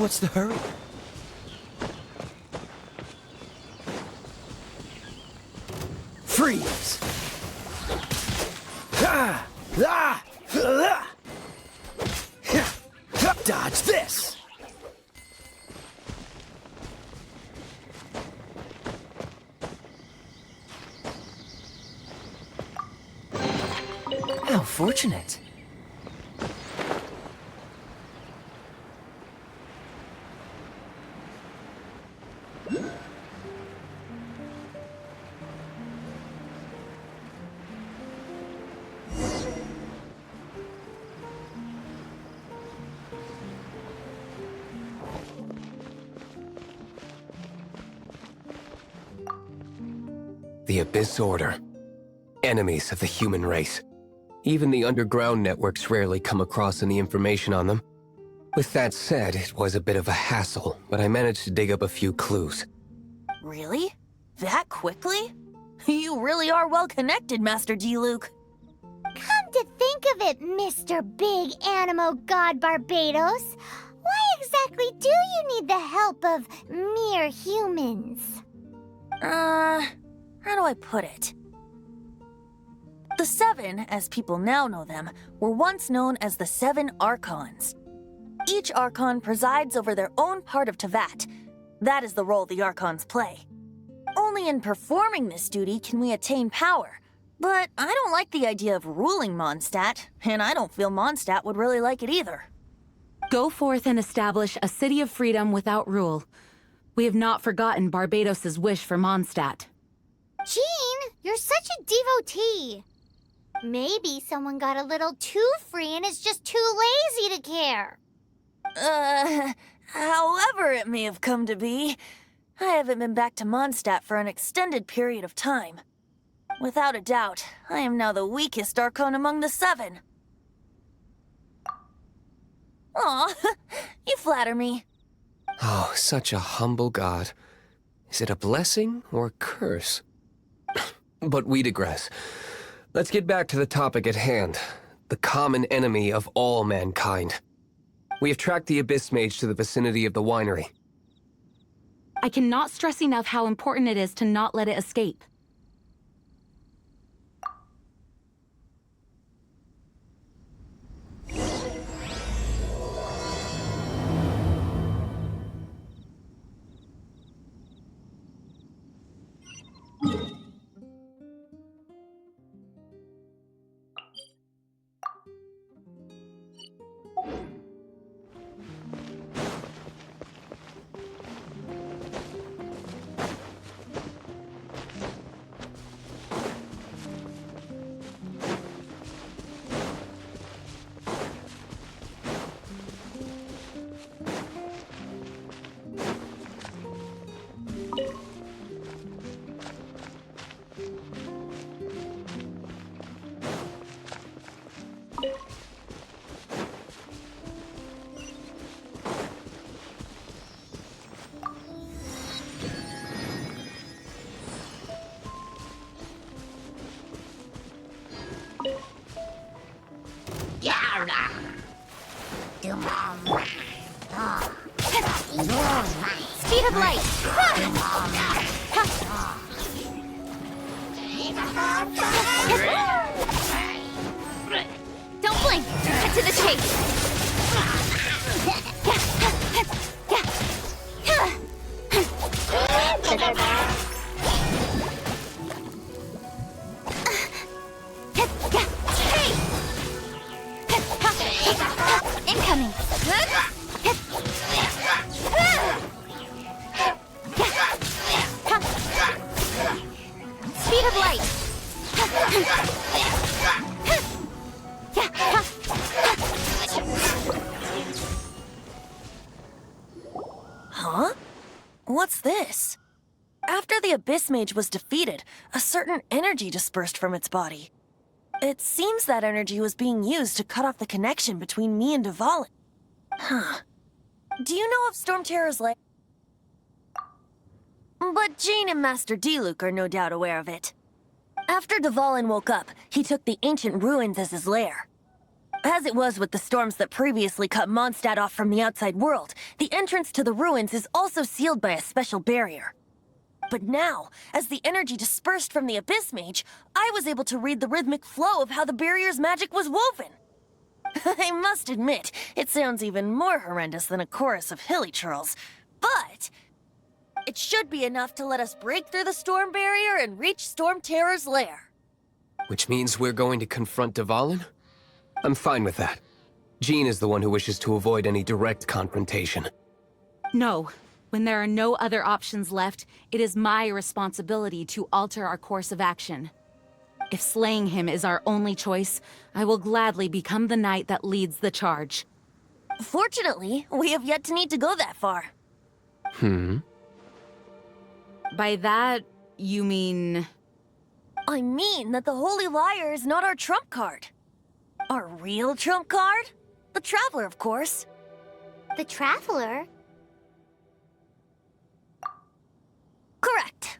What's the hurry? Freeze! Ah! Ah! Ah! Dodge this! How fortunate. The Abyss Order. Enemies of the human race. Even the underground networks rarely come across any information on them. With that said, it was a bit of a hassle, but I managed to dig up a few clues. Really? That quickly? You really are well connected, Master Diluc. Come to think of it, Mr. Big Animo God Barbados, why exactly do you need the help of mere humans? How do I put it? The Seven, as people now know them, were once known as the Seven Archons. Each Archon presides over their own part of Teyvat. That is the role the Archons play. Only in performing this duty can we attain power. But I don't like the idea of ruling Mondstadt, and I don't feel Mondstadt would really like it either. Go forth and establish a city of freedom without rule. We have not forgotten Barbados's wish for Mondstadt. Jean, you're such a devotee. Maybe someone got a little too free and is just too lazy to care. However it may have come to be, I haven't been back to Mondstadt for an extended period of time. Without a doubt, I am now the weakest Archon among the Seven. Aw, you flatter me. Oh, such a humble god. Is it a blessing or a curse? But we digress. Let's get back to the topic at hand. The common enemy of all mankind. We have tracked the Abyss Mage to the vicinity of the winery. I cannot stress enough how important it is to not let it escape. Speed of light! Don't blink! Cut to the chase! Incoming! Speed of light! Huh? What's this? After the Abyss Mage was defeated, a certain energy dispersed from its body. It seems that energy was being used to cut off the connection between me and Dvalin. Huh. Do you know of Stormterror's lair? But Jean and Master Diluc are no doubt aware of it. After Dvalin woke up, he took the ancient ruins as his lair. As it was with the storms that previously cut Mondstadt off from the outside world, the entrance to the ruins is also sealed by a special barrier. But now, as the energy dispersed from the Abyss Mage, I was able to read the rhythmic flow of how the barrier's magic was woven. I must admit, it sounds even more horrendous than a chorus of hilly churls, but it should be enough to let us break through the storm barrier and reach Stormterror's lair. Which means we're going to confront Dvalin? I'm fine with that. Jean is the one who wishes to avoid any direct confrontation. No. When there are no other options left, it is my responsibility to alter our course of action. If slaying him is our only choice, I will gladly become the knight that leads the charge. Fortunately, we have yet to need to go that far. By that, you mean... I mean that the Holy Liar is not our trump card. Our real trump card? The Traveler, of course. The Traveler? Correct.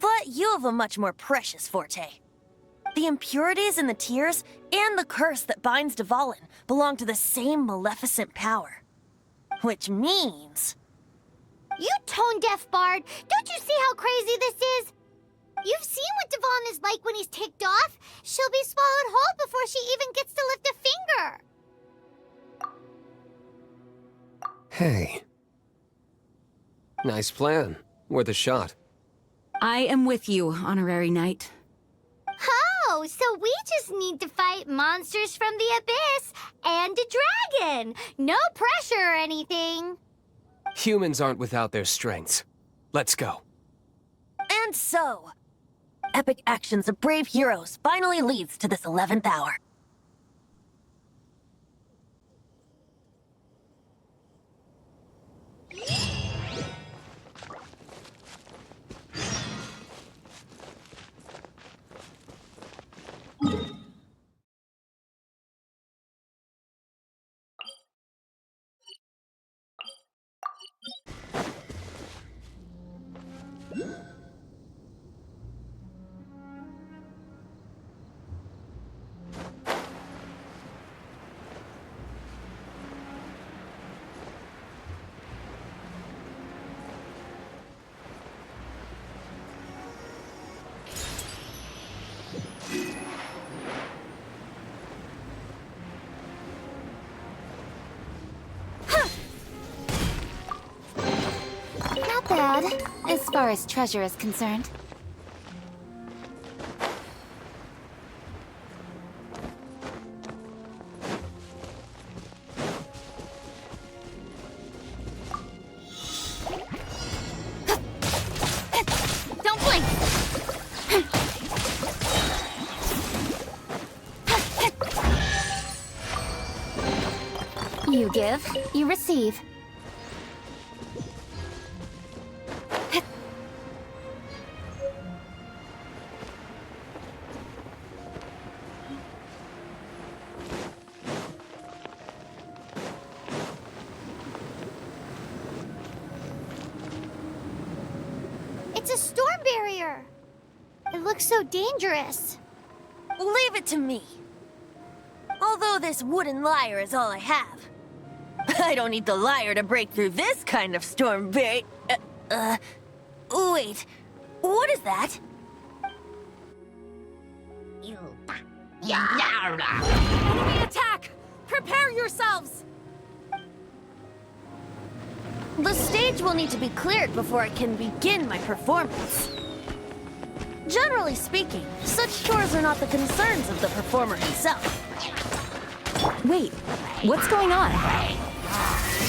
But you have a much more precious forte. The impurities in the tears and the curse that binds Dvalin belong to the same maleficent power. Which means... You tone-deaf bard! Don't you see how crazy this is? You've seen what Dvalin is like when he's ticked off. She'll be swallowed whole before she even gets to lift a finger. Hey. Nice plan. Worth a shot. I am with you, Honorary Knight. Oh, so we just need to fight monsters from the Abyss and a dragon. No pressure or anything. Humans aren't without their strengths. Let's go. And so, epic actions of brave heroes finally leads to this 11th hour. Not bad, as far as treasure is concerned. Don't blink! You give, you receive. It's a storm barrier. It looks so dangerous. Leave it to me. Although this wooden lyre is all I have. I don't need the lyre to break through this kind of storm wait, what is that? Enemy attack! Prepare yourselves! The stage will need to be cleared before I can begin my performance. Generally speaking, such chores are not the concerns of the performer himself. Wait, what's going on?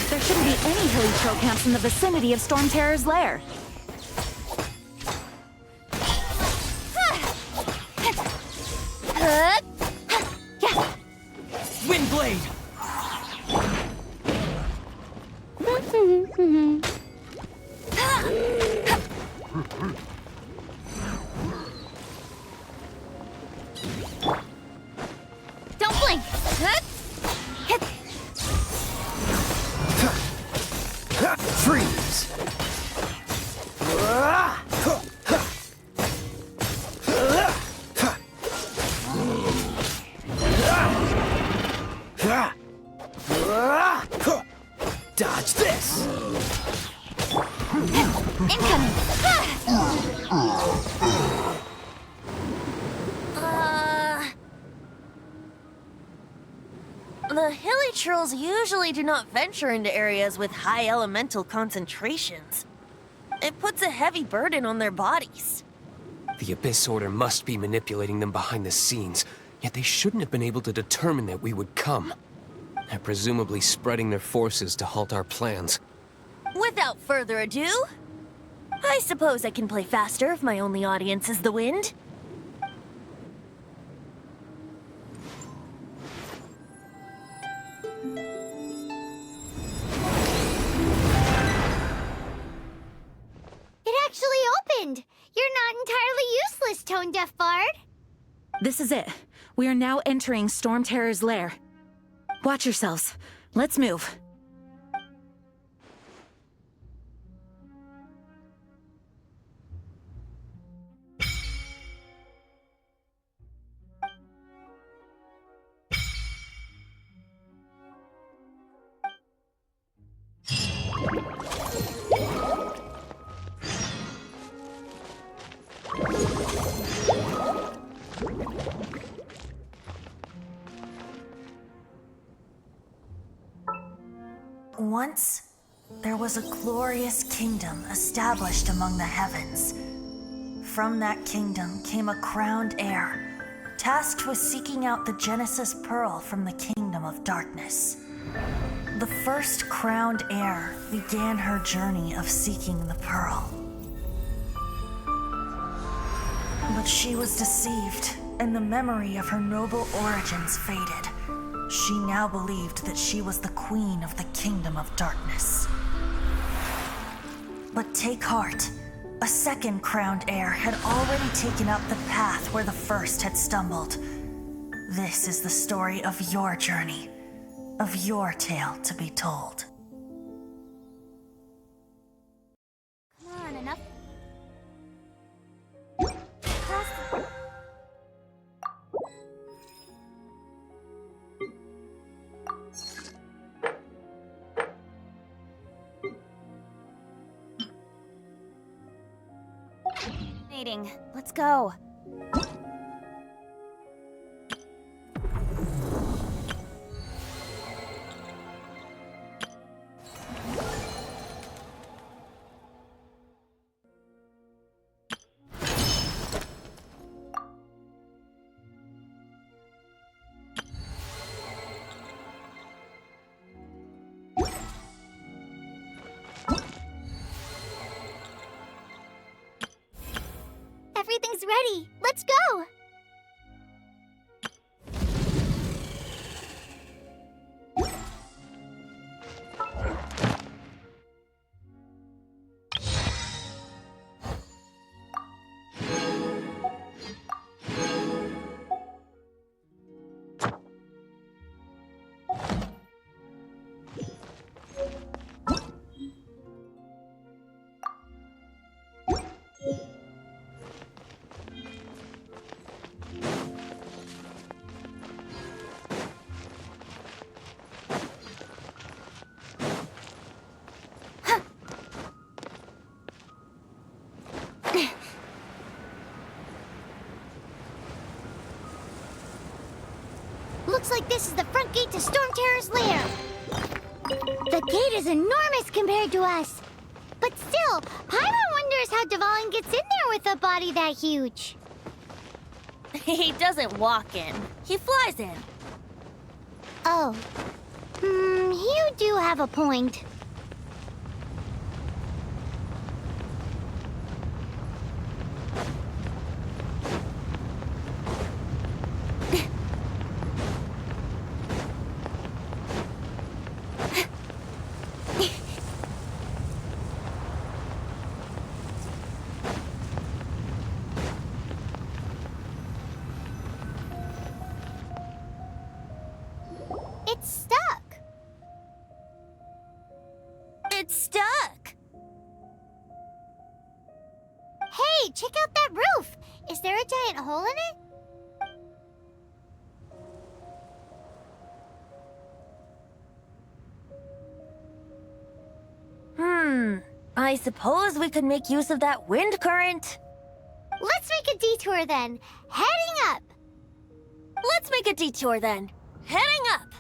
There shouldn't be any hilly troll camps in the vicinity of Stormterror's lair. Windblade! Don't blink! Freeze! Dodge this! Incoming! The hilly trolls usually do not venture into areas with high elemental concentrations. It puts a heavy burden on their bodies. The Abyss Order must be manipulating them behind the scenes, yet they shouldn't have been able to determine that we would come. They're presumably spreading their forces to halt our plans. Without further ado, I suppose I can play faster if my only audience is the wind. It actually opened! You're not entirely useless, Tone Deaf Bard. This is it. We are now entering Stormterror's lair. Watch yourselves. Let's move. Once, there was a glorious kingdom established among the heavens. From that kingdom came a crowned heir, tasked with seeking out the Genesis Pearl from the kingdom of darkness. The first crowned heir began her journey of seeking the pearl. But she was deceived, and the memory of her noble origins faded. She now believed that she was the queen of the kingdom of darkness. But take heart. A second crowned heir had already taken up the path where the first had stumbled. This is the story of your journey, of your tale to be told. Come on, enough. Let's go. Everything's ready. Let's go! Looks like this is the front gate to Stormterror's lair. The gate is enormous compared to us. But still, Paimon wonders how Dvalin gets in there with a body that huge. He doesn't walk in. He flies in. Oh. You do have a point. It's stuck. It's stuck. Hey, check out that roof. Is there a giant hole in it? I suppose we could make use of that wind current. Let's make a detour then. Heading up. Let's make a detour then. Heading up.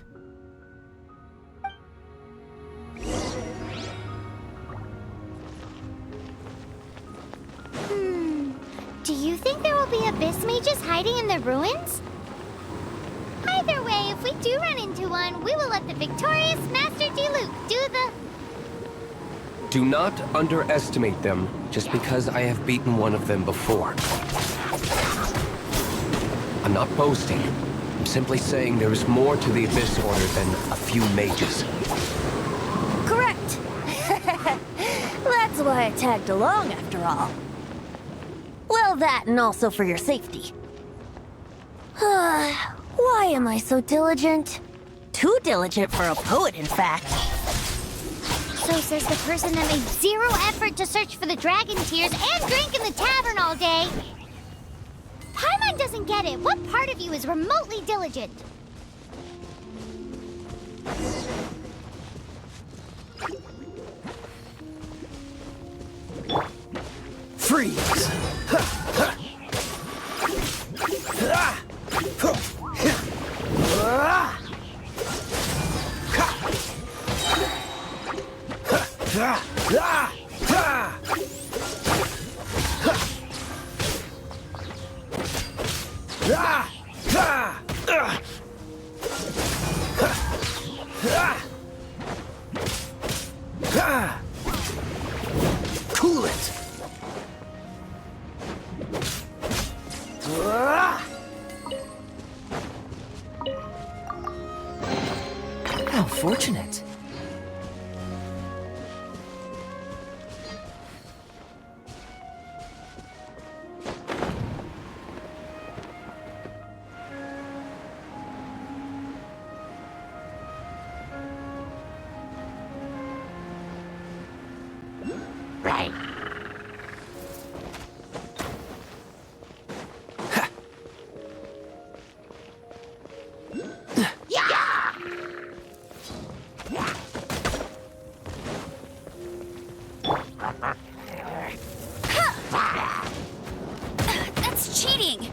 Do you think there will be abyss mages hiding in the ruins? Either way, if we do run into one, we will let the victorious Master Diluc do the... Do not underestimate them just because I have beaten one of them before. I'm not boasting. I'm simply saying there is more to the Abyss Order than a few mages. Correct. That's why I tagged along after all. Well, that and also for your safety. Why am I so diligent? Too diligent for a poet, in fact. So says the person that made zero effort to search for the dragon tears and drink in the tavern all day. Paimon doesn't get it. What part of you is remotely diligent? Freeze! Cool it! How fortunate. Right. That's cheating!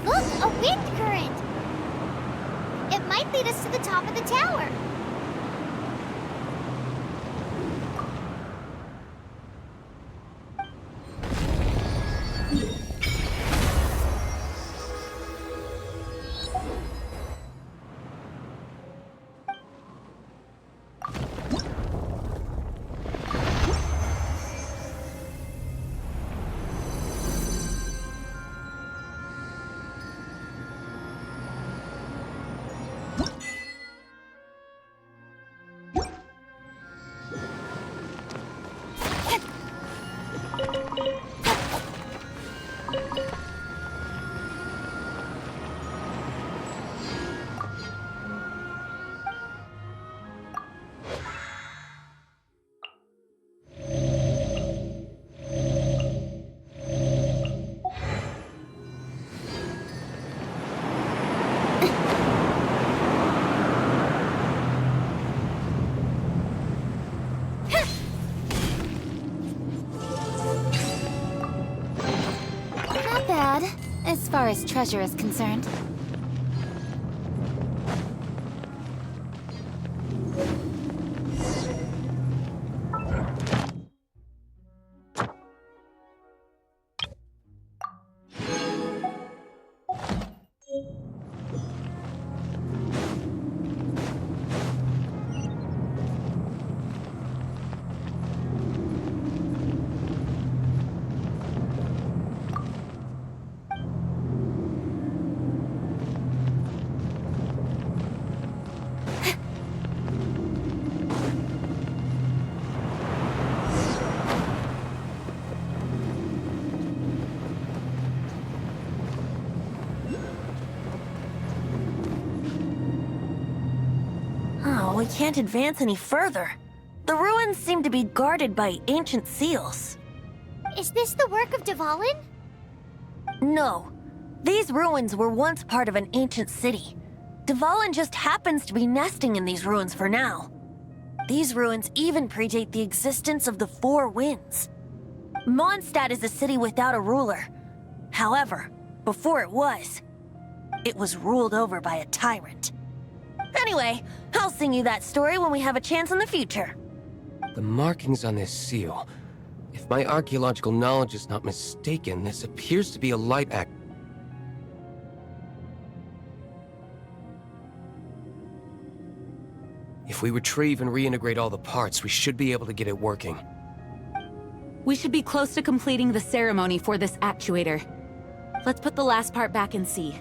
Look, a wind current. It might lead us to the top of the tower. Not bad, as far as treasure is concerned. we can't advance any further. The ruins seem to be guarded by ancient seals. Is this the work of Dvalin? No. These ruins were once part of an ancient city. Dvalin just happens to be nesting in these ruins for now. These ruins even predate the existence of the Four Winds. Mondstadt is a city without a ruler. However, before it was ruled over by a tyrant. Anyway, I'll sing you that story when we have a chance in the future. The markings on this seal. If my archaeological knowledge is not mistaken, this appears to be a light act. If we retrieve and reintegrate all the parts, we should be able to get it working. We should be close to completing the ceremony for this actuator. Let's put the last part back and see.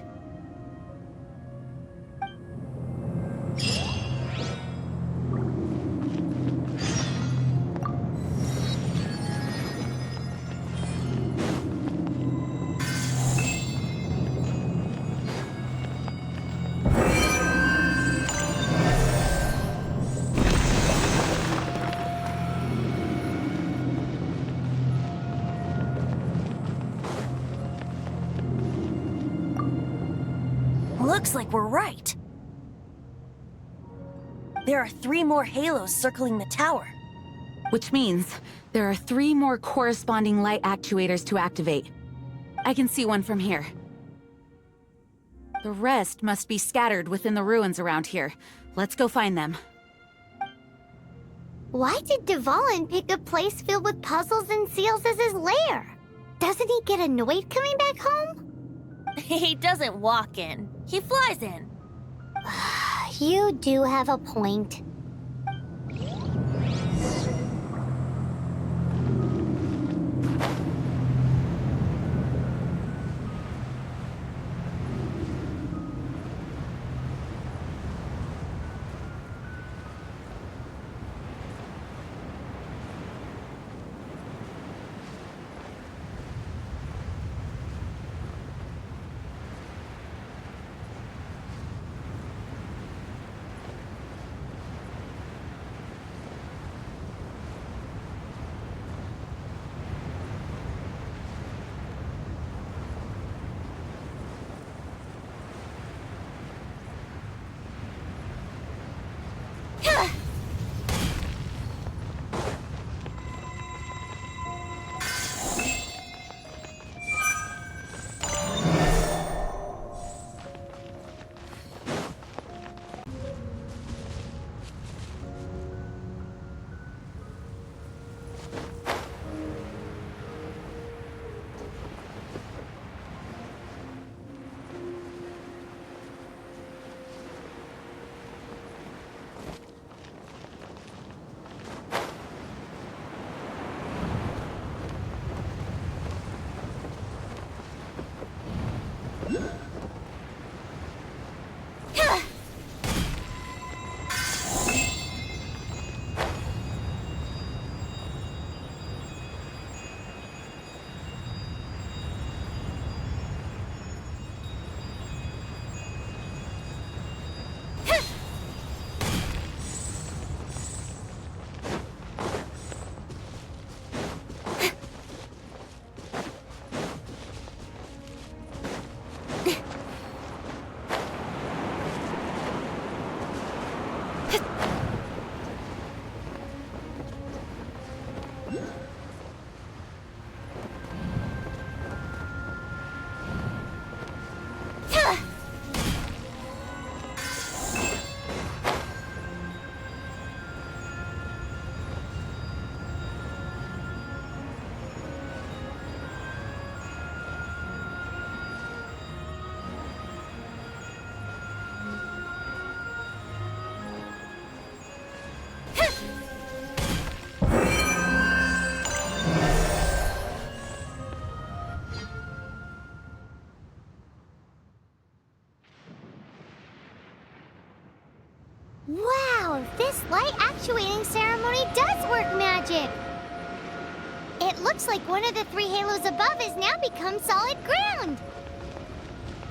Looks like we're right. There are 3 more halos circling the tower. Which means there are 3 more corresponding light actuators to activate. I can see one from here. The rest must be scattered within the ruins around here. Let's go find them. Why did Dvalin pick a place filled with puzzles and seals as his lair? Doesn't he get annoyed coming back home? He doesn't walk in. He flies in. You do have a point. Wow, this light actuating ceremony does work magic! It looks like one of the 3 halos above has now become solid ground!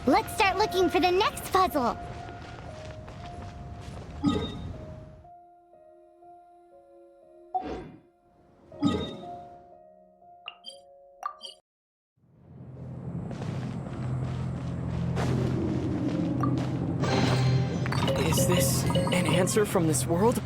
Let's start looking for the next puzzle! Is this an answer from this world?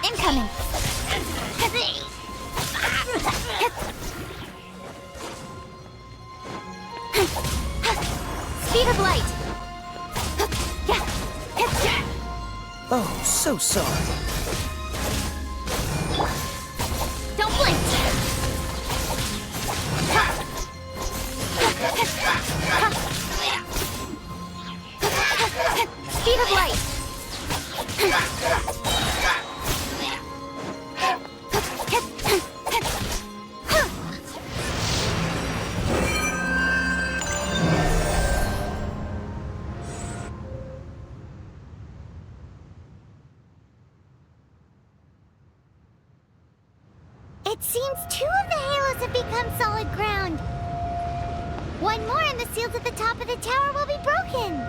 Incoming! Speed of light! Oh, so sorry. Don't blink! Speed of light! It seems 2 of the halos have become solid ground. 1 more and the seals at the top of the tower will be broken.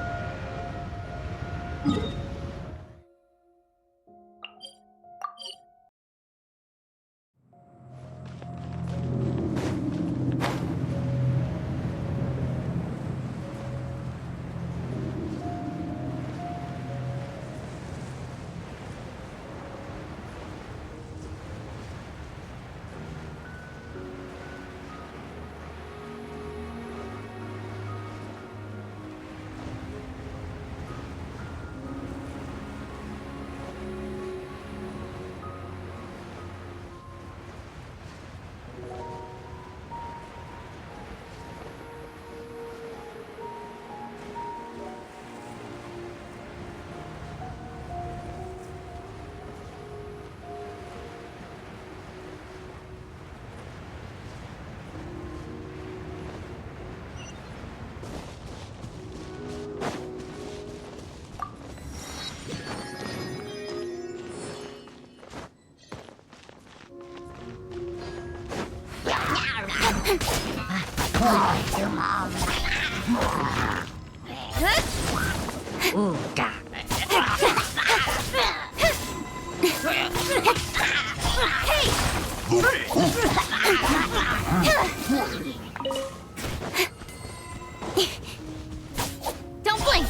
Don't blink!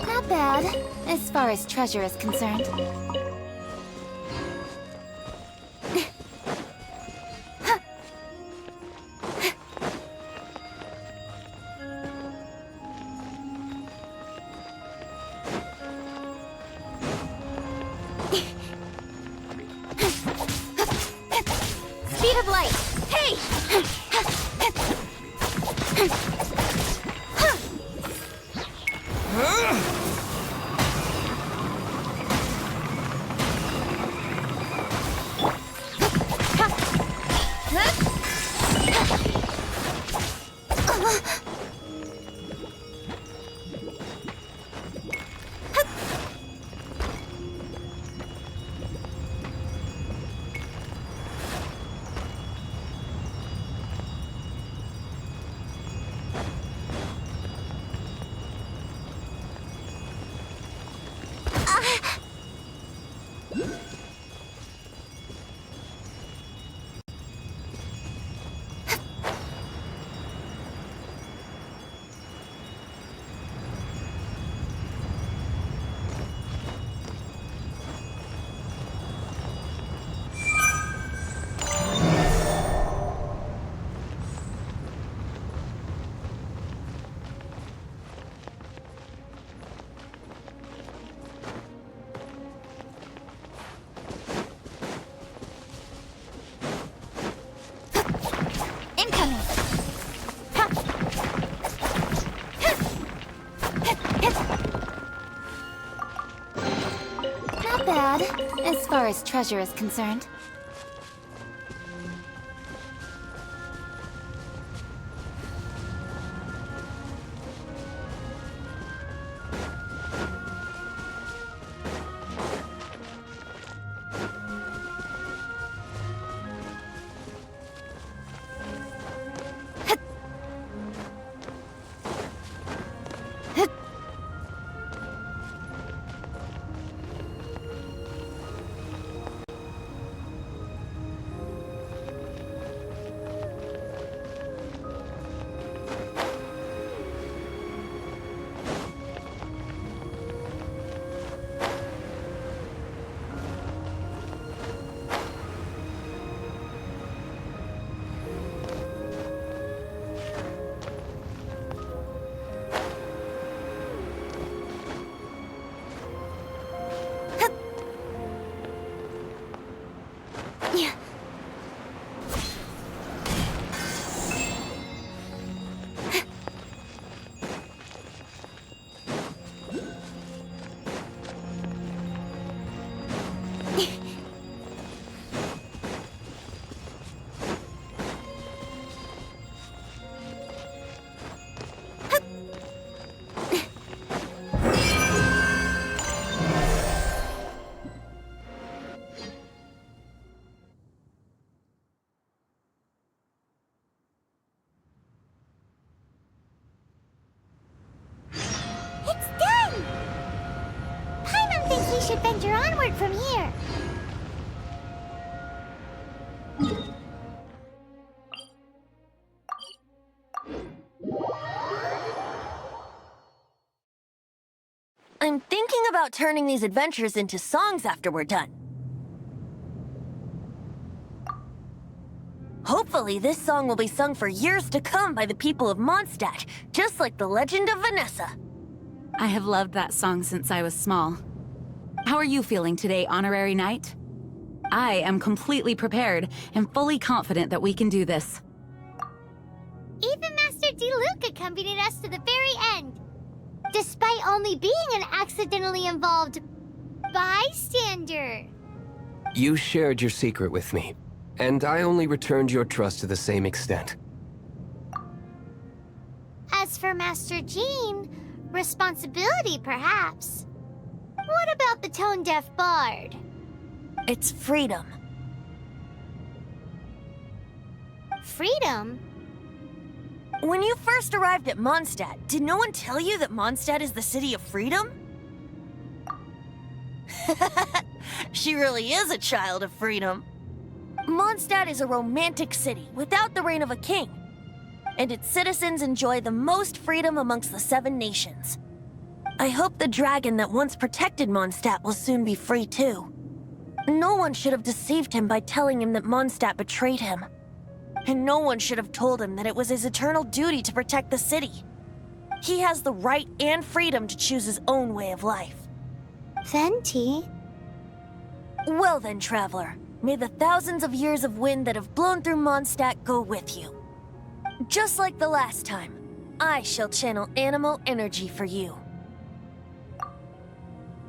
Not bad, as far as treasure is concerned. bad, as far as treasure is concerned. We should venture onward from here. I'm thinking about turning these adventures into songs after we're done. Hopefully, this song will be sung for years to come by the people of Mondstadt, just like the legend of Vanessa. I have loved that song since I was small. How are you feeling today, Honorary Knight? I am completely prepared and fully confident that we can do this. Even Master Diluc accompanied us to the very end, despite only being an accidentally involved bystander. You shared your secret with me, and I only returned your trust to the same extent. As for Master Jean, responsibility perhaps. What about the tone-deaf bard? It's freedom. Freedom? When you first arrived at Mondstadt, did no one tell you that Mondstadt is the city of freedom? She really is a child of freedom. Mondstadt is a romantic city without the reign of a king, and its citizens enjoy the most freedom amongst the 7 nations. I hope the dragon that once protected Mondstadt will soon be free too. No one should have deceived him by telling him that Mondstadt betrayed him. And no one should have told him that it was his eternal duty to protect the city. He has the right and freedom to choose his own way of life. Venti? Well then, traveler, may the thousands of years of wind that have blown through Mondstadt go with you. Just like the last time, I shall channel animal energy for you.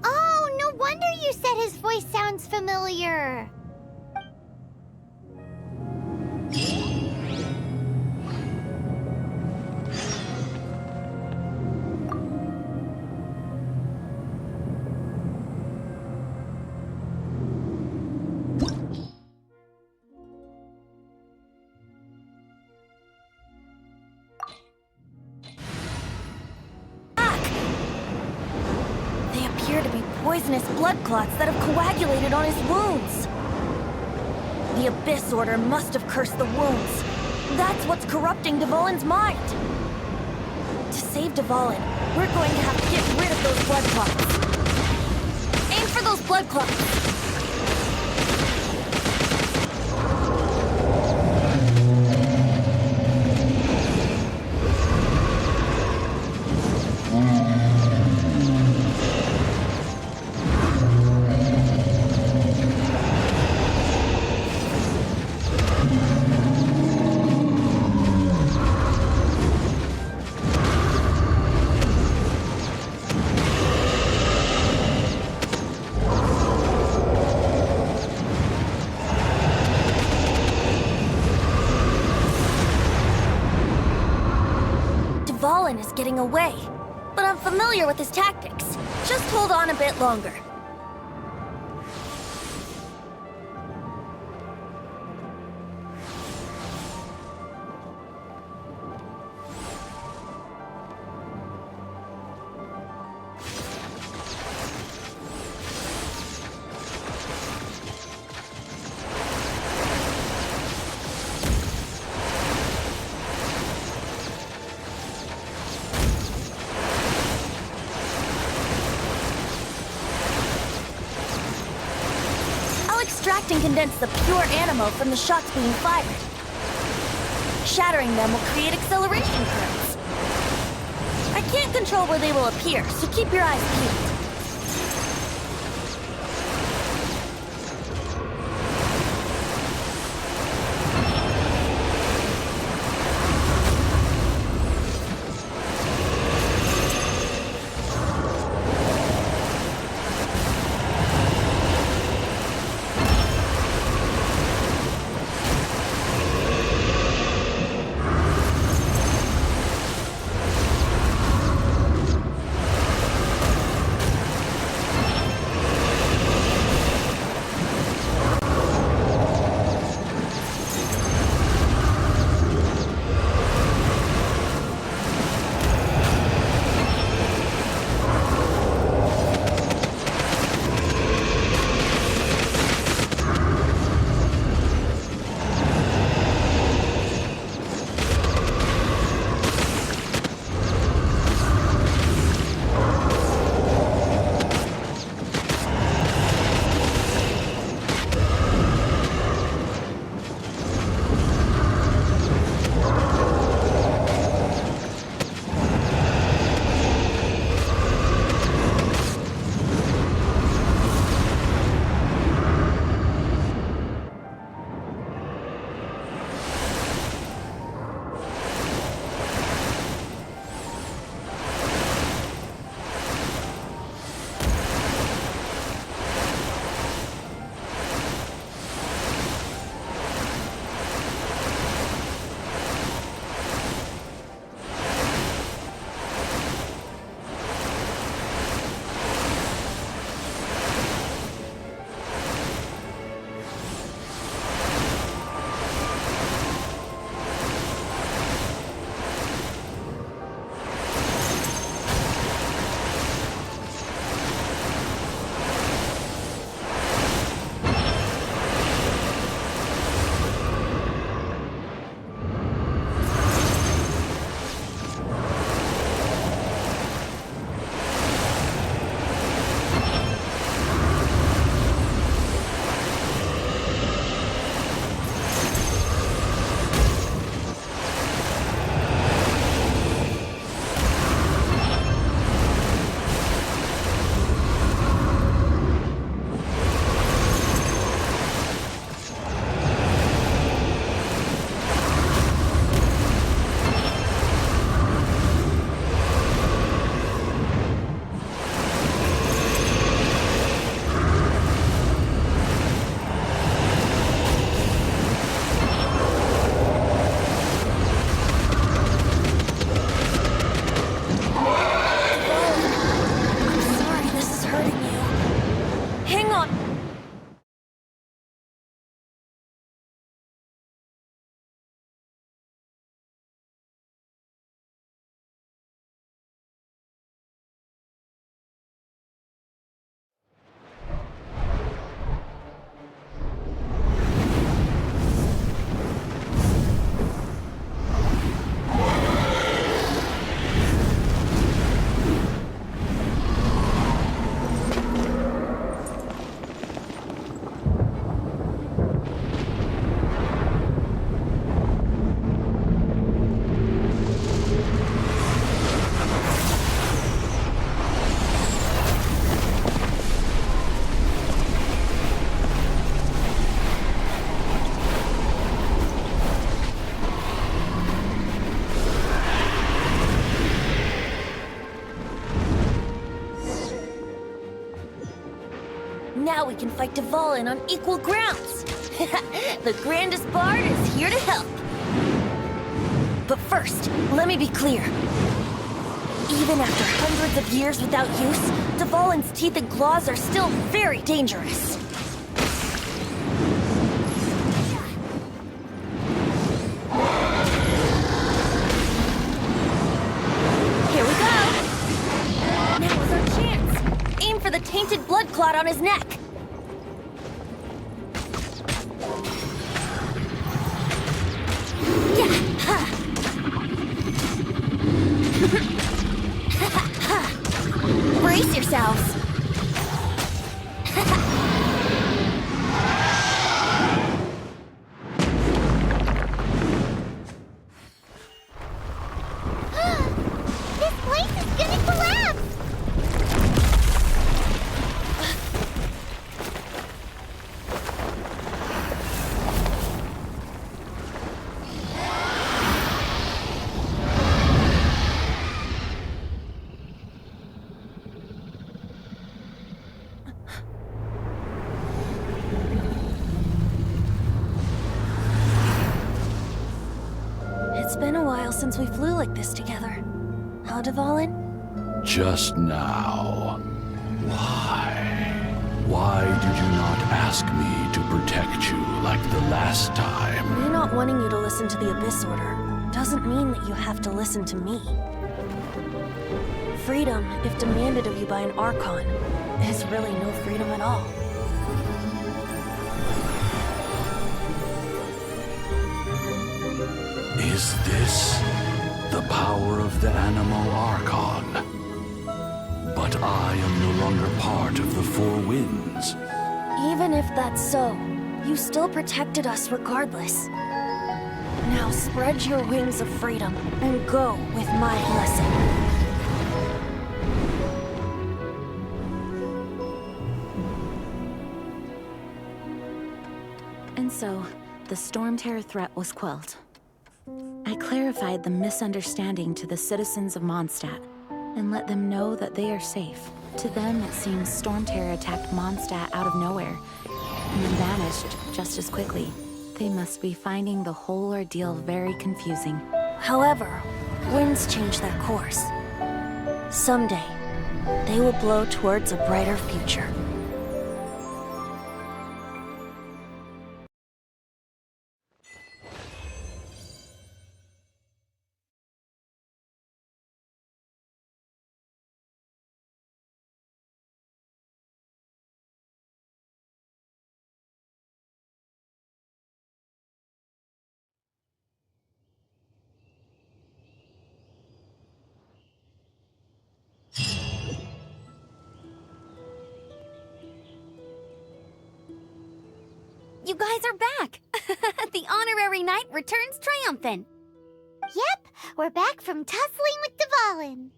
Oh, no wonder you said his voice sounds familiar. Poisonous blood clots that have coagulated on his wounds. The Abyss Order must have cursed the wounds. That's what's corrupting Dvalin's mind. To save Dvalin, we're going to have to get rid of those blood clots. Aim for those blood clots. getting away. But I'm familiar with his tactics. Just hold on a bit longer. Extract and condense the pure animo from the shots being fired. Shattering them will create acceleration currents. I can't control where they will appear, so keep your eyes peeled. Now we can fight Dvalin on equal grounds. The grandest bard is here to help. But first, let me be clear. Even after hundreds of years without use, Dvalin's teeth and claws are still very dangerous. Here we go! Now is our chance! Aim for the tainted blood clot on his neck! Brace yourselves! This place is gonna collapse! It's been a while since we flew like this together. Huh, Dvalin? Just now. Why? Why did you not ask me to protect you like the last time? Me not wanting you to listen to the Abyss Order doesn't mean that you have to listen to me. Freedom, if demanded of you by an Archon, is really no freedom at all. Is this the power of the Animal Archon? But I am no longer part of the Four Winds. Even if that's so, you still protected us regardless. Now spread your wings of freedom and go with my blessing. And so, the Stormterror threat was quelled. I clarified the misunderstanding to the citizens of Mondstadt and let them know that they are safe. To them, it seems Stormterror attacked Mondstadt out of nowhere and then vanished just as quickly. They must be finding the whole ordeal very confusing. However, winds change their course. Someday, they will blow towards a brighter future. You guys are back! The honorary knight returns triumphant. Yep, we're back from tussling with Dvalin.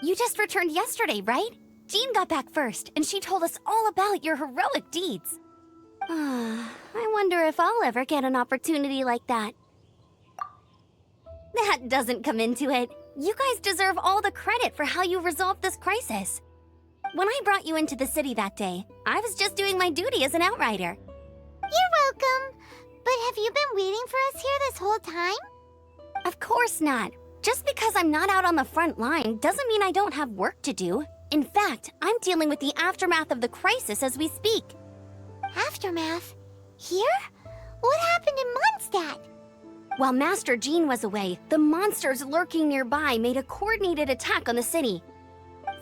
You just returned yesterday, right? Jean got back first, and she told us all about your heroic deeds. I wonder if I'll ever get an opportunity like that. That doesn't come into it. You guys deserve all the credit for how you resolved this crisis. When I brought you into the city that day, I was just doing my duty as an outrider. You're welcome. But have you been waiting for us here this whole time? Of course not. Just because I'm not out on the front line doesn't mean I don't have work to do. In fact, I'm dealing with the aftermath of the crisis as we speak. Aftermath? Here? What happened in Mondstadt? While Master Jean was away, the monsters lurking nearby made a coordinated attack on the city.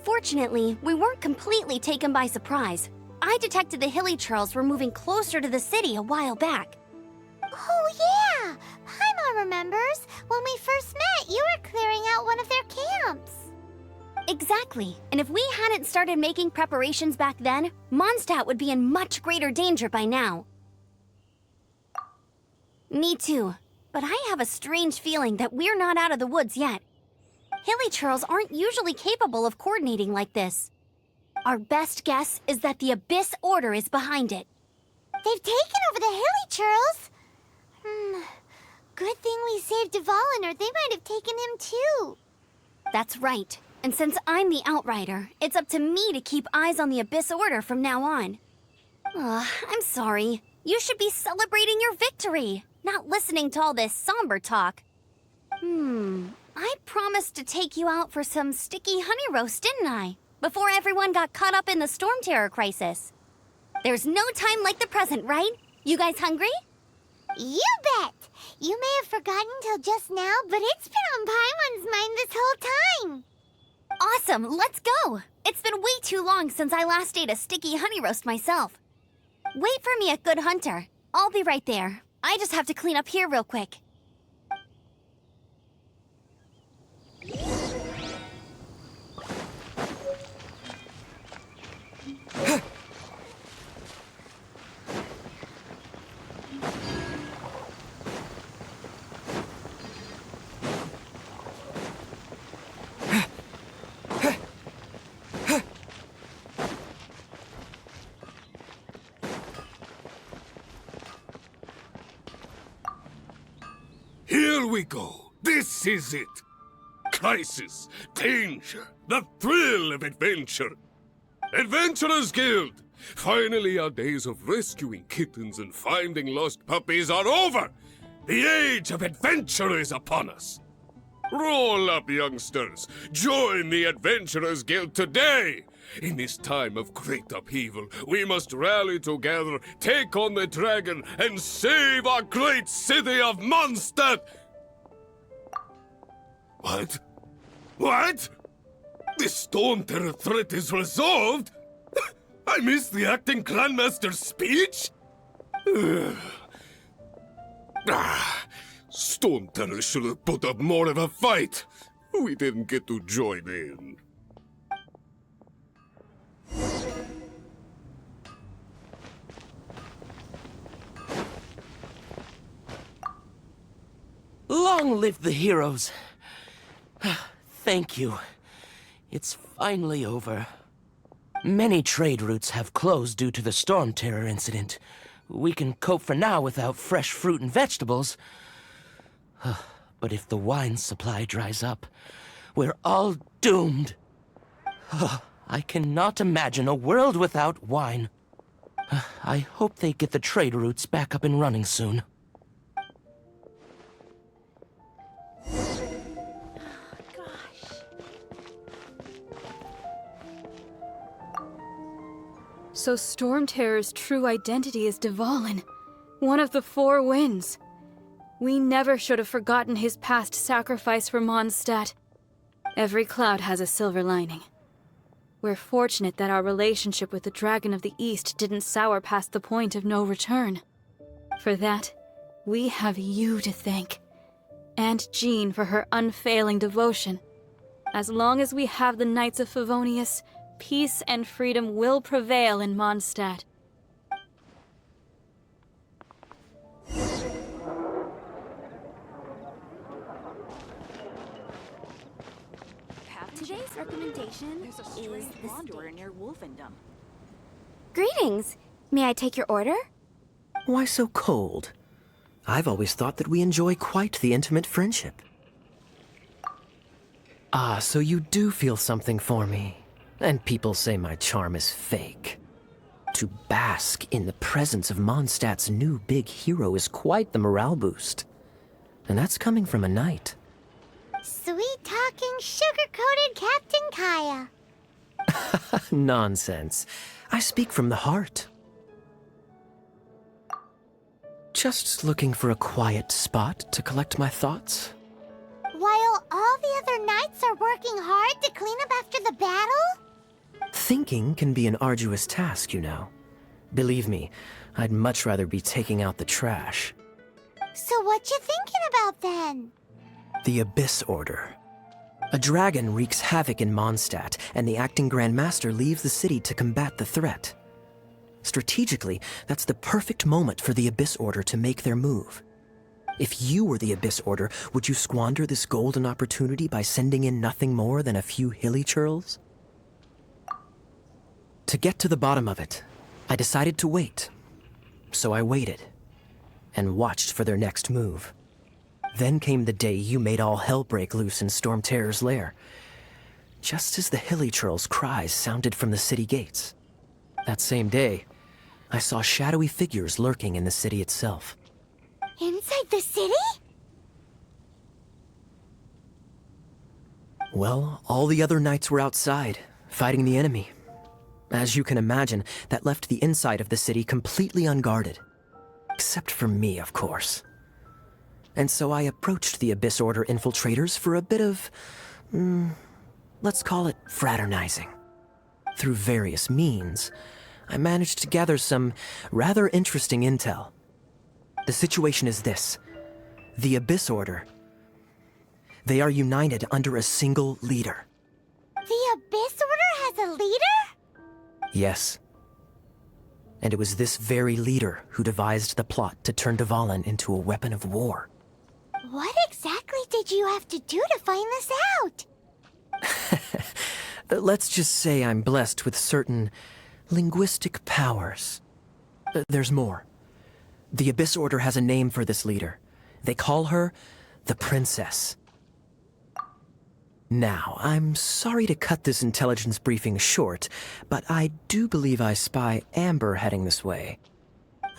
Fortunately, we weren't completely taken by surprise. I detected the Hilly Churls were moving closer to the city a while back. Oh yeah! Paimon remembers. When we first met, you were clearing out one of their camps. Exactly. And if we hadn't started making preparations back then, Mondstadt would be in much greater danger by now. Me too. But I have a strange feeling that we're not out of the woods yet. Hilly Churls aren't usually capable of coordinating like this. Our best guess is that the Abyss Order is behind it. They've taken over the Hilly Churls? Good thing we saved Dvalin, or they might have taken him too. That's right. And since I'm the Outrider, it's up to me to keep eyes on the Abyss Order from now on. I'm sorry. You should be celebrating your victory, not listening to all this somber talk. I promised to take you out for some sticky honey roast, didn't I? Before everyone got caught up in the Stormterror crisis. There's no time like the present, right? You guys hungry? You bet! You may have forgotten till just now, but it's been on Paimon's mind this whole time. Awesome, let's go! It's been way too long since I last ate a sticky honey roast myself. Wait for me at Good Hunter. I'll be right there. I just have to clean up here real quick. Here we go. This is it. Crisis, danger, the thrill of adventure. Adventurers Guild! Finally, our days of rescuing kittens and finding lost puppies are over! The age of adventure is upon us! Roll up, youngsters! Join the Adventurers Guild today! In this time of great upheaval, we must rally together, take on the dragon, and save our great city of Mondstadt! What? What? The Stormterror threat is resolved? I missed the acting clanmaster's speech? Stormterror should have put up more of a fight. We didn't get to join in. Long live the heroes. Thank you. It's finally over. Many trade routes have closed due to the Stormterror incident. We can cope for now without fresh fruit and vegetables. But if the wine supply dries up, we're all doomed. I cannot imagine a world without wine. I hope they get the trade routes back up and running soon. So Stormterror's true identity is Dvalin, one of the Four Winds. We never should have forgotten his past sacrifice for Mondstadt. Every cloud has a silver lining. We're fortunate that our relationship with the Dragon of the East didn't sour past the point of no return. For that, we have you to thank. And Jean for her unfailing devotion. As long as we have the Knights of Favonius, peace and freedom will prevail in Mondstadt. Today's recommendation is the wanderer near Wolfendom. Greetings. May I take your order? Why so cold? I've always thought that we enjoy quite the intimate friendship. Ah, so you do feel something for me. And people say my charm is fake. To bask in the presence of Mondstadt's new big hero is quite the morale boost. And that's coming from a knight. Sweet-talking, sugar-coated Captain Kaya. Nonsense. I speak from the heart. Just looking for a quiet spot to collect my thoughts. While all the other knights are working hard to clean up after the battle? Thinking can be an arduous task, you know. Believe me, I'd much rather be taking out the trash. So what you thinking about then? The Abyss Order. A dragon wreaks havoc in Mondstadt, and the acting Grand Master leaves the city to combat the threat. Strategically, that's the perfect moment for the Abyss Order to make their move. If you were the Abyss Order, would you squander this golden opportunity by sending in nothing more than a few hilly churls? To get to the bottom of it, I decided to wait. So I waited, and watched for their next move. Then came the day you made all hell break loose in Stormterror's lair. Just as the hilly churls' cries sounded from the city gates. That same day, I saw shadowy figures lurking in the city itself. Inside the city? Well, all the other knights were outside, fighting the enemy. As you can imagine, that left the inside of the city completely unguarded. Except for me, of course. And so I approached the Abyss Order infiltrators for a bit of, let's call it fraternizing. Through various means, I managed to gather some rather interesting intel. The situation is this. The Abyss Order, they are united under a single leader. The Abyss Order has a leader? Yes. And it was this very leader who devised the plot to turn Dvalin into a weapon of war. What exactly did you have to do to find this out? Let's just say I'm blessed with certain linguistic powers. There's more. The Abyss Order has a name for this leader. They call her the Princess. Now, I'm sorry to cut this intelligence briefing short, but I do believe I spy Amber heading this way.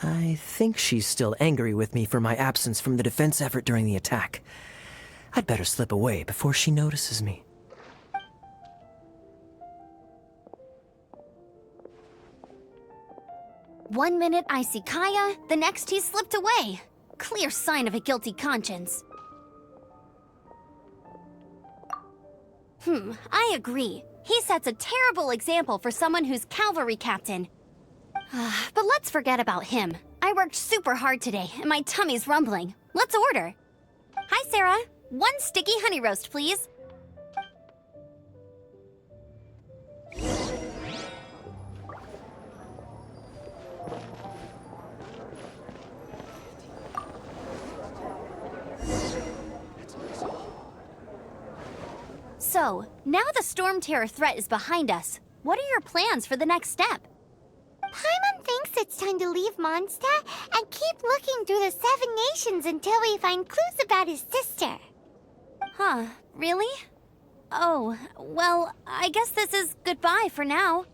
I think she's still angry with me for my absence from the defense effort during the attack. I'd better slip away before she notices me. One minute I see Kaya, the next he slipped away. Clear sign of a guilty conscience. I agree. He sets a terrible example for someone who's cavalry captain. But let's forget about him. I worked super hard today, and my tummy's rumbling. Let's order. Hi, Sarah. 1 sticky honey roast, please. So, now the Stormterror threat is behind us. What are your plans for the next step? Paimon thinks it's time to leave Mondstadt and keep looking through the 7 nations until we find clues about his sister. Huh, really? Oh, well, I guess this is goodbye for now.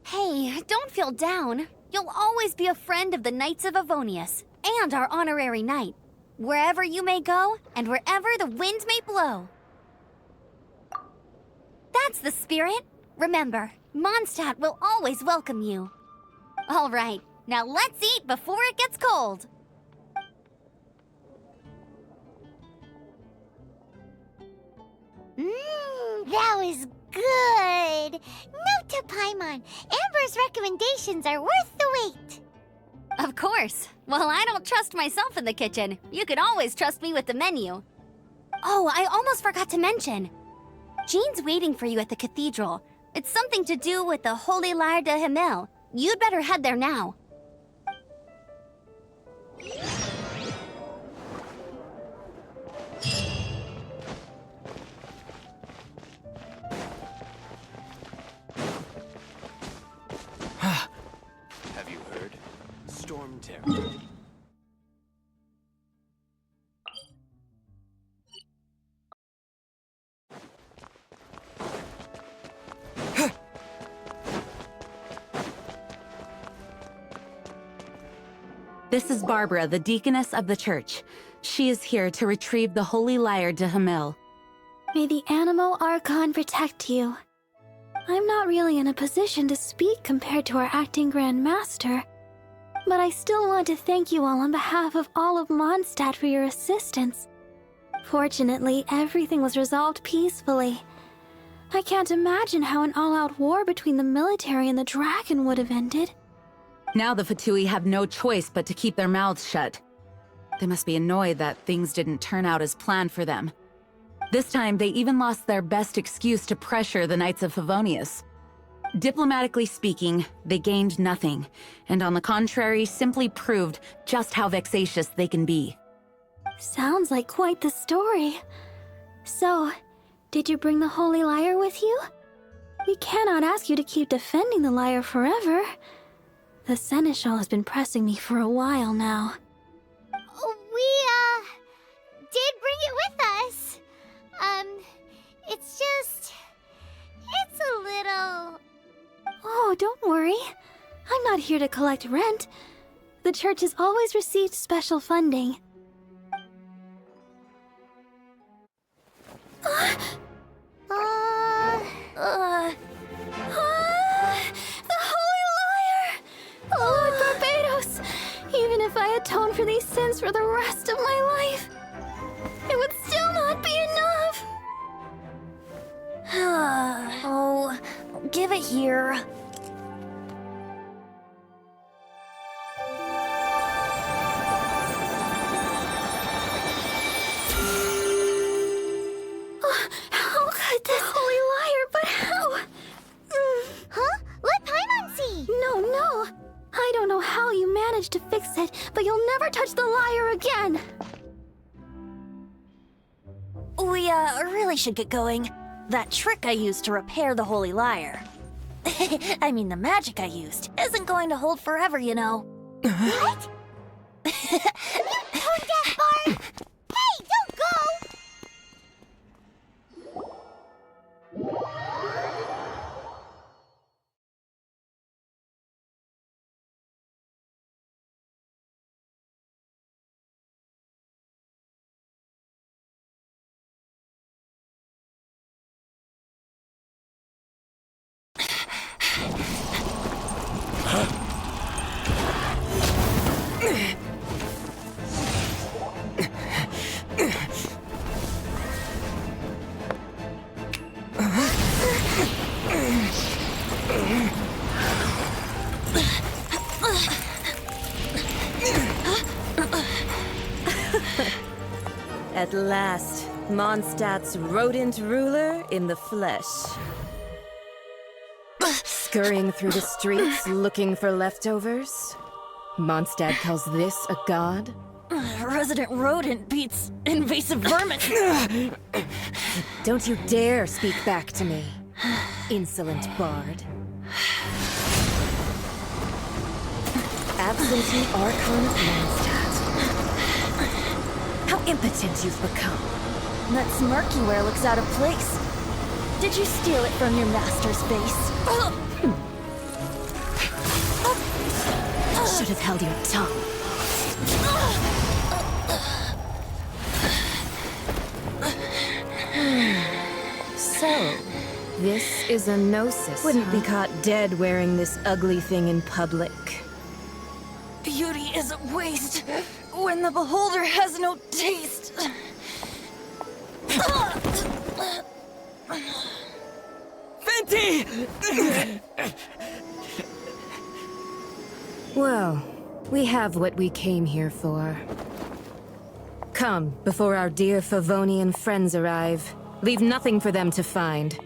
Hey, don't feel down. You'll always be a friend of the Knights of Avonius, and our honorary knight. Wherever you may go, and wherever the wind may blow. That's the spirit. Remember, Mondstadt will always welcome you. All right, now let's eat before it gets cold. That was good. Note to Paimon, Amber's recommendations are worth the wait. Of course. Well, I don't trust myself in the kitchen. You can always trust me with the menu. Oh, I almost forgot to mention. Jean's waiting for you at the cathedral. It's something to do with the Holy Lyre de Himmel. You'd better head there now. Have you heard? Stormterror. This is Barbara, the deaconess of the church. She is here to retrieve the Holy Lyre de Himmel. May the Animo Archon protect you. I'm not really in a position to speak compared to our acting Grand Master, but I still want to thank you all on behalf of all of Mondstadt for your assistance. Fortunately, everything was resolved peacefully. I can't imagine how an all-out war between the military and the dragon would have ended. Now the Fatui have no choice but to keep their mouths shut. They must be annoyed that things didn't turn out as planned for them. This time, they even lost their best excuse to pressure the Knights of Favonius. Diplomatically speaking, they gained nothing, and on the contrary, simply proved just how vexatious they can be. Sounds like quite the story. So, did you bring the Holy Lyre with you? We cannot ask you to keep defending the lyre forever. The Seneschal has been pressing me for a while now. We, did bring it with us. It's a little... Oh, don't worry. I'm not here to collect rent. The church has always received special funding. this for the rest of my life, it would still not be enough. Oh, give it here. How could this holy liar, but how? Huh? Let Paimon see! No. I don't know how you managed to fix it, but you'll never touch the liar again. We, really should get going. That trick I used to repair the Holy Liar. I mean, the magic I used isn't going to hold forever, you know. What? You tone deaf, Bard! Hey, don't go! At last, Mondstadt's rodent ruler in the flesh. Scurrying through the streets looking for leftovers? Mondstadt calls this a god? Resident rodent beats invasive vermin. Don't you dare speak back to me, insolent bard. Absentee Archon of Mondstadt. How impotent you've become. That smirk you wear looks out of place. Did you steal it from your master's face? Should have held your tongue. So, this is a gnosis. Wouldn't be caught dead wearing this ugly thing in public. Beauty is a waste when the beholder has no taste. Venti! Well, we have what we came here for. Come, before our dear Favonian friends arrive. Leave nothing for them to find.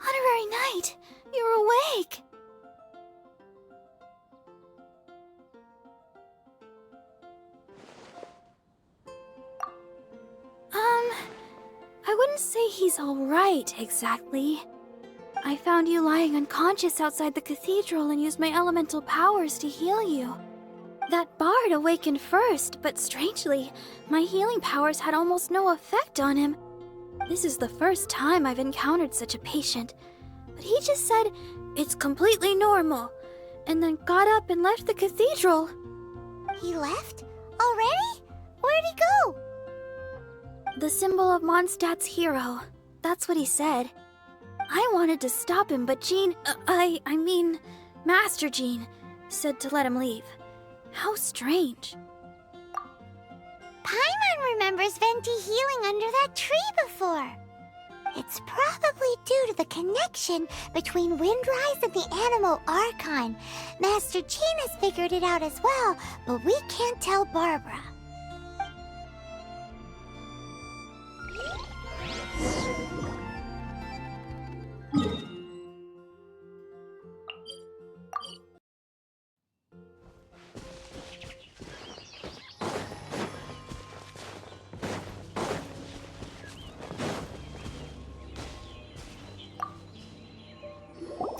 Honorary Knight, you're awake. I wouldn't say he's all right, exactly. I found you lying unconscious outside the cathedral and used my elemental powers to heal you. That bard awakened first, but strangely, my healing powers had almost no effect on him. This is the first time I've encountered such a patient, but he just said, "It's completely normal," and then got up and left the cathedral. He left? Already? Where'd he go? The symbol of Mondstadt's hero. That's what he said. I wanted to stop him, but Jean, I mean, Master Jean, said to let him leave. How strange. Paimon remembers Venti healing under that tree before. It's probably due to the connection between Windrise and the Animal Archon. Master Jean has figured it out as well, but we can't tell Barbara.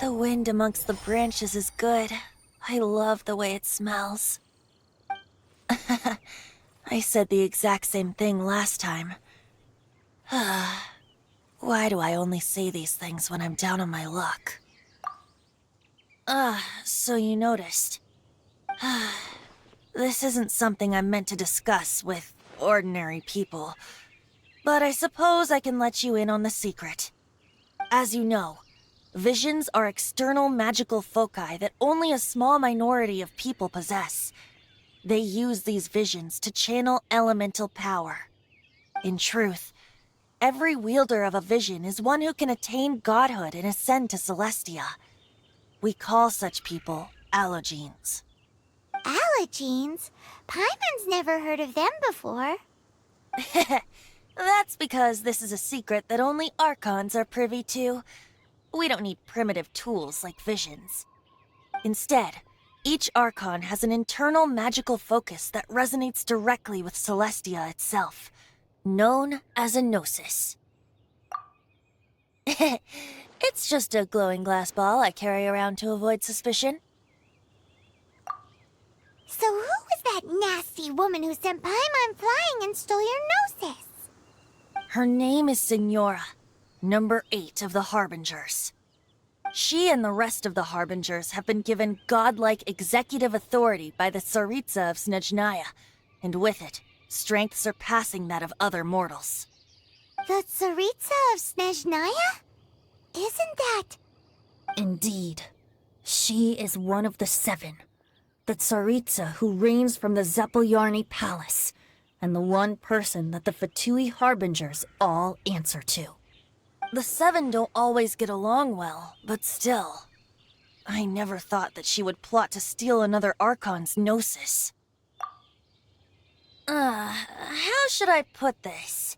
The wind amongst the branches is good. I love the way it smells. I said the exact same thing last time. Why do I only say these things when I'm down on my luck? So you noticed. this isn't something I'm meant to discuss with ordinary people, but I suppose I can let you in on the secret. As you know, visions are external magical foci that only a small minority of people possess. They use these visions to channel elemental power. In truth, every wielder of a vision is one who can attain godhood and ascend to Celestia. We call such people allogenes. Allogenes? Paimon's never heard of them before. That's because this is a secret that only Archons are privy to. We don't need primitive tools like visions. Instead, each Archon has an internal magical focus that resonates directly with Celestia itself, known as a gnosis. It's just a glowing glass ball I carry around to avoid suspicion. So who was that nasty woman who sent Paimon flying and stole your gnosis? Her name is Signora, number 8 of the Harbingers. She and the rest of the Harbingers have been given godlike executive authority by the Tsaritsa of Snezhnaya, and with it, strength surpassing that of other mortals. The Tsaritsa of Snezhnaya? Isn't that... Indeed. She is one of the 7. The Tsaritsa who reigns from the Zepelyarny Palace, and the one person that the Fatui Harbingers all answer to. The 7 don't always get along well, but still. I never thought that she would plot to steal another Archon's gnosis. How should I put this?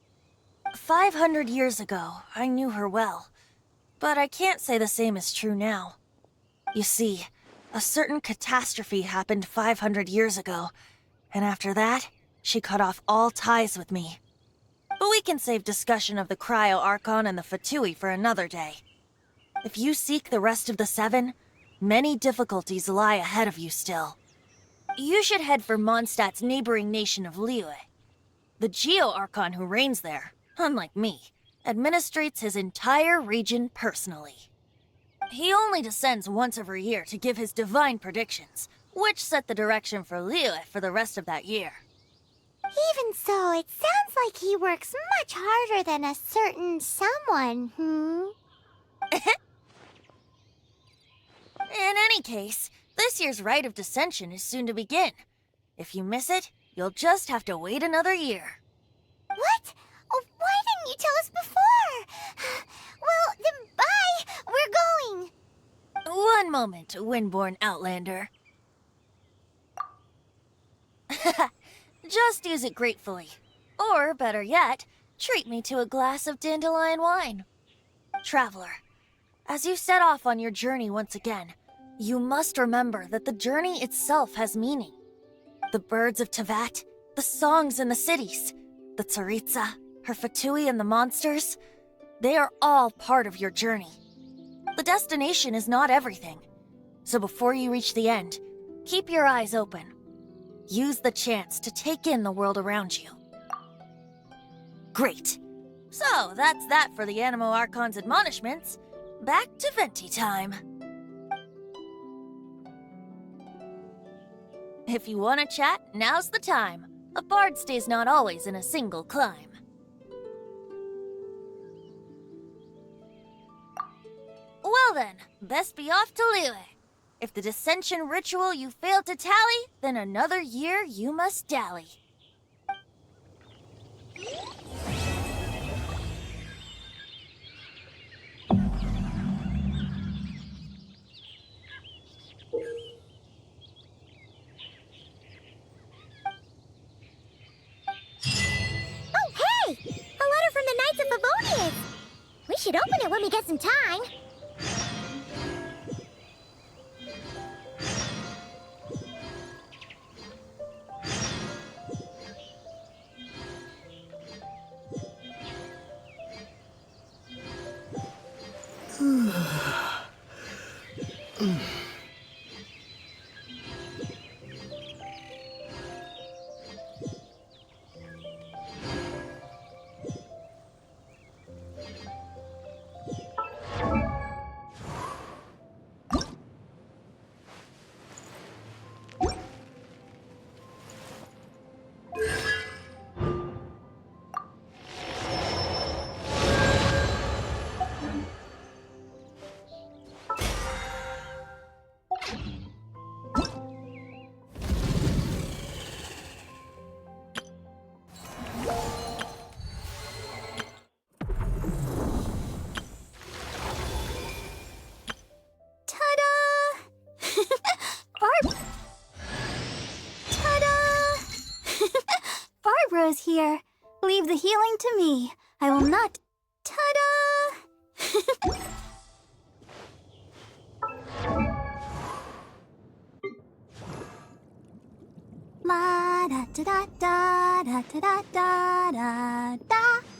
500 years ago, I knew her well, but I can't say the same is true now. You see, a certain catastrophe happened 500 years ago, and after that, she cut off all ties with me. But we can save discussion of the Cryo-Archon and the Fatui for another day. If you seek the rest of the 7, many difficulties lie ahead of you still. You should head for Mondstadt's neighboring nation of Liyue. The Geo-Archon who reigns there, unlike me, administrates his entire region personally. He only descends once every year to give his divine predictions, which set the direction for Liyue for the rest of that year. Even so, it sounds like he works much harder than a certain someone, In any case, this year's Rite of Descension is soon to begin. If you miss it, you'll just have to wait another year. What? Oh, why didn't you tell us before? Well, then bye! We're going! One moment, Windborn Outlander. Just use it gratefully. Or, better yet, treat me to a glass of dandelion wine. Traveler, as you set off on your journey once again, you must remember that the journey itself has meaning. The birds of Teyvat, the songs in the cities, the Tsaritsa, her Fatui and the monsters, they are all part of your journey. The destination is not everything. So before you reach the end, keep your eyes open. Use the chance to take in the world around you. Great. So, that's that for the Animo Archon's admonishments. Back to Venti time. If you want to chat, now's the time. A bard stays not always in a single clime. Well then, best be off to Liyue. If the dissension ritual you failed to tally, then another year you must dally. Oh, hey! A letter from the Knights of Favonius! We should open it when we get some time. here. Leave the healing to me. I will not... Ta-da! La da da da da da da da da da.